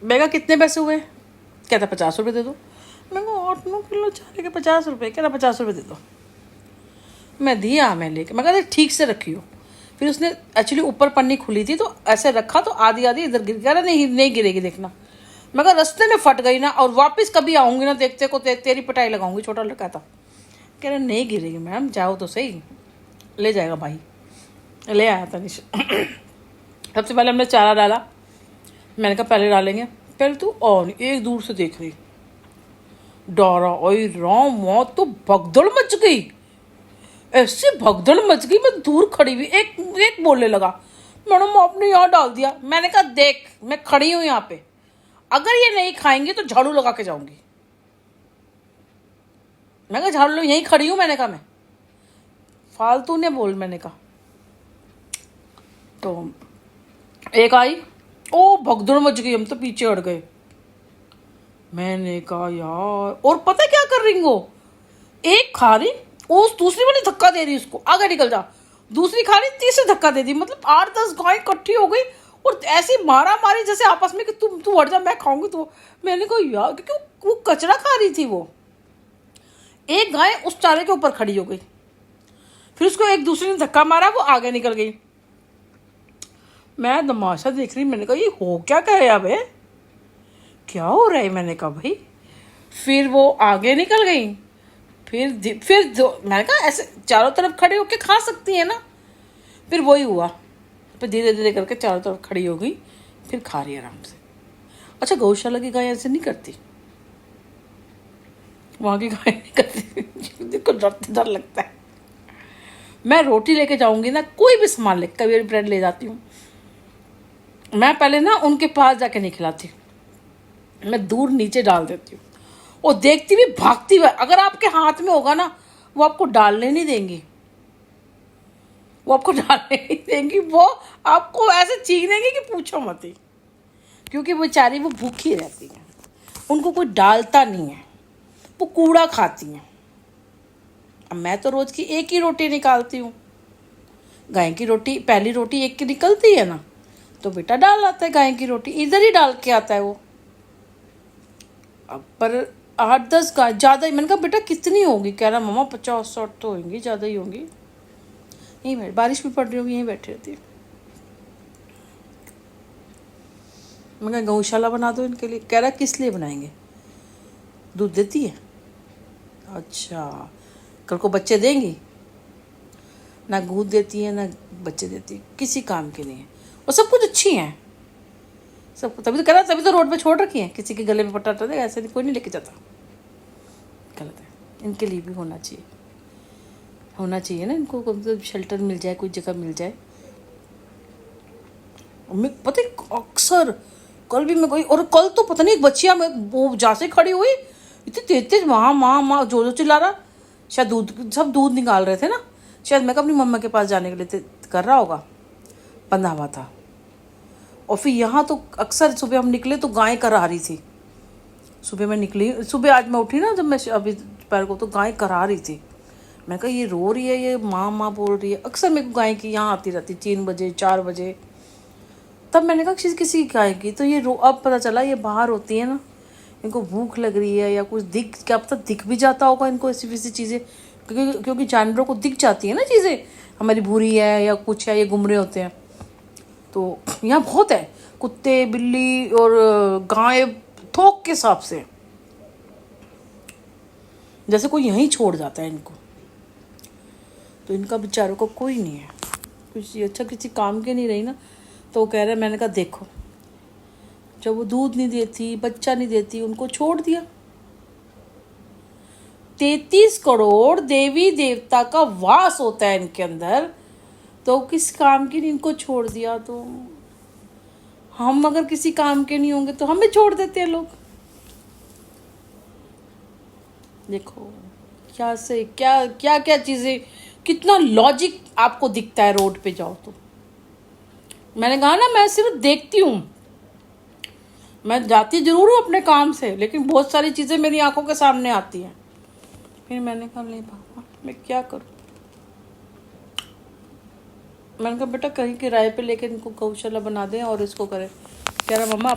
मैं कहा कितने पैसे हुए? कहता 50 रुपये दे दो। मैं कहा 8-9 किलो चावल के 50 रुपये? कहता 50 रुपये दे दो। मैं दिया, मैं लेके, मैं कहा ठीक से रखियो। फिर उसने एक्चुअली ऊपर पन्नी खुली थी तो ऐसे रखा तो आधी आधी इधर गिर गया। नहीं गिरेगी देखना। मैं कहा रास्ते में फट गई ना और वापस कभी आऊँगी ना देखते को तेरी पिटाई लगाऊंगी। छोटा लड़का था। कह रहे नहीं गिरेगी मैम, जाओ तो सही। ले जाएगा भाई। ले आया तनिष। सबसे पहले हमने चारा डाला। मैंने कहा पहले डालेंगे। पहले तो और एक दूर से देख रही, डरा ओए राम, मौत तो भगदड़ मच गई। ऐसी भगदड़ मच गई, मैं दूर खड़ी हुई। एक बोलने लगा मैडम आपने यहाँ डाल दिया। मैंने कहा देख मैं खड़ी हूँ यहाँ पे, अगर ये नहीं खाएंगे तो झाड़ू लगा के जाऊंगी। मैं कहा झाड़ू यहीं खड़ी हूँ। मैंने कहा मैं फालतू ने बोल। मैंने कहा तो एक आई, ओ भगदड़ मच गई, हम तो पीछे हट गए। मैंने कहा यार, और पता क्या कर रही वो, एक खा रही, उस दूसरी वाली धक्का दे रही उसको, आगे निकल जा। दूसरी खा रही, तीसरी धक्का दे दी। मतलब 8-10 गाय इकट्ठी हो गई और ऐसी मारा मारी जैसे आपस में कि तू हट जा मैं खाऊंगी। तो मैंने कहा यार, क्योंकि वो कचरा खा रही थी। वो एक गाय उस चारे के ऊपर खड़ी हो गई, फिर उसको एक दूसरे ने धक्का मारा, वो आगे निकल गई। मैं तमाशा देख रही। मैंने कहा ये हो क्या गया अब, क्या हो रहा है? मैंने कहा भाई। फिर वो आगे निकल गई। फिर मैंने कहा ऐसे चारों तरफ खड़े होके खा सकती है ना। फिर वही हुआ। फिर धीरे धीरे करके चारों तरफ खड़ी हो गई, फिर खा रही आराम से। अच्छा, गौशाला की गाय ऐसे नहीं करती, वहाँ की गाय नहीं करती। देखो डर लगता है। मैं रोटी लेके जाऊंगी ना, कोई भी सामान ले, कभी ब्रेड ले जाती हूँ, मैं पहले ना उनके पास जाके नहीं खिलाती, मैं दूर नीचे डाल देती हूँ। और देखती हुई भागती हुई, अगर आपके हाथ में होगा ना, वो आपको डालने नहीं देंगी। वो आपको ऐसे छीनेंगी कि पूछो मत ही। क्योंकि वो बेचारी वो भूखी रहती है, उनको कोई डालता नहीं है, वो कूड़ा खाती हैं। अब मैं तो रोज की एक ही रोटी निकालती हूँ। गाय की रोटी, पहली रोटी एक की निकलती है ना, तो बेटा डाल आता है गाय की रोटी, इधर ही डाल के आता है वो। अब पर 8-10 गाय ज़्यादा ही। मैंने कहा बेटा कितनी होगी? कह रहा मम्मा 50-60 तो होंगी, ज़्यादा ही होंगी। यहीं बैठ, बारिश भी पड़ रही होगी, यहीं बैठी रहती है। मैं कहा गौशाला बना दो इनके लिए। कह रहा किस लिए बनाएंगे, दूध देती है? अच्छा, कल को बच्चे देंगी? ना दूध देती है ना बच्चे देती है, किसी काम के नहीं है। और सब कुछ अच्छी हैं सब। तभी तो कह रहा, तभी तो रोड पे छोड़ रखी है, किसी के गले में पट्टा दे ऐसे कोई नहीं लेके जाता। गलत है। इनके लिए भी होना चाहिए ना, इनको मतलब शेल्टर मिल जाए, कोई जगह मिल जाए। मैं पता है अक्सर, कल भी मैं गई, और कल तो पता नहीं एक बच्चिया में वो जैसे खड़ी हुई, इतनी तेज माँ माँ माँ जो चिल्ला रहा। शायद दूध, सब दूध निकाल रहे थे ना, शायद मैं अपनी मम्मा के पास जाने के लिए कर रहा होगा, बंधा हुआ था। और फिर यहाँ तो अक्सर सुबह हम निकले तो गाय करा रही थी। सुबह मैं निकली, सुबह आज मैं उठी ना, जब मैं अभी दोपहर को, तो गाय करा रही थी। मैं कहा ये रो रही है, ये माँ माँ बोल रही है। अक्सर मेरे को गाय की यहाँ आती रहती 3 बजे 4 बजे। तब मैंने कहा किसी की गाय की, तो ये अब पता चला ये बाहर होती है ना, इनको भूख लग रही है या कुछ क्या पता दिख भी जाता होगा इनको ऐसी वैसी चीज़ें। क्योंकि जानवरों को दिख जाती है ना चीज़ें, हमारी भूरी है या कुछ है, ये घूम रहे होते हैं। तो यहाँ बहुत है, कुत्ते बिल्ली और गाय थोक के हिसाब से, जैसे कोई यहीं छोड़ जाता है इनको। तो इनका बेचारों को कोई नहीं है, कुछ अच्छा किसी काम के नहीं रही ना। तो वो कह रहे, मैंने कहा देखो, जब वो दूध नहीं देती, बच्चा नहीं देती, उनको छोड़ दिया। 33 करोड़ देवी देवता का वास होता है इनके अंदर, तो किस काम की नहीं इनको छोड़ दिया। तो हम अगर किसी काम के नहीं होंगे तो हमें छोड़ देते हैं लोग। देखो क्या से क्या क्या क्या चीज़ें, कितना लॉजिक आपको दिखता है रोड पे जाओ तो। मैंने कहा ना, मैं सिर्फ देखती हूँ, मैं जाती जरूर हूँ अपने काम से, लेकिन बहुत सारी चीज़ें मेरी आंखों के सामने आती हैं। फिर मैंने कहा नहीं पापा, मैं क्या करूँ। मैंने कहा बेटा कहीं किराए पे लेके इनको गौशाला बना दें और इसको करें। कह रहा मम्मा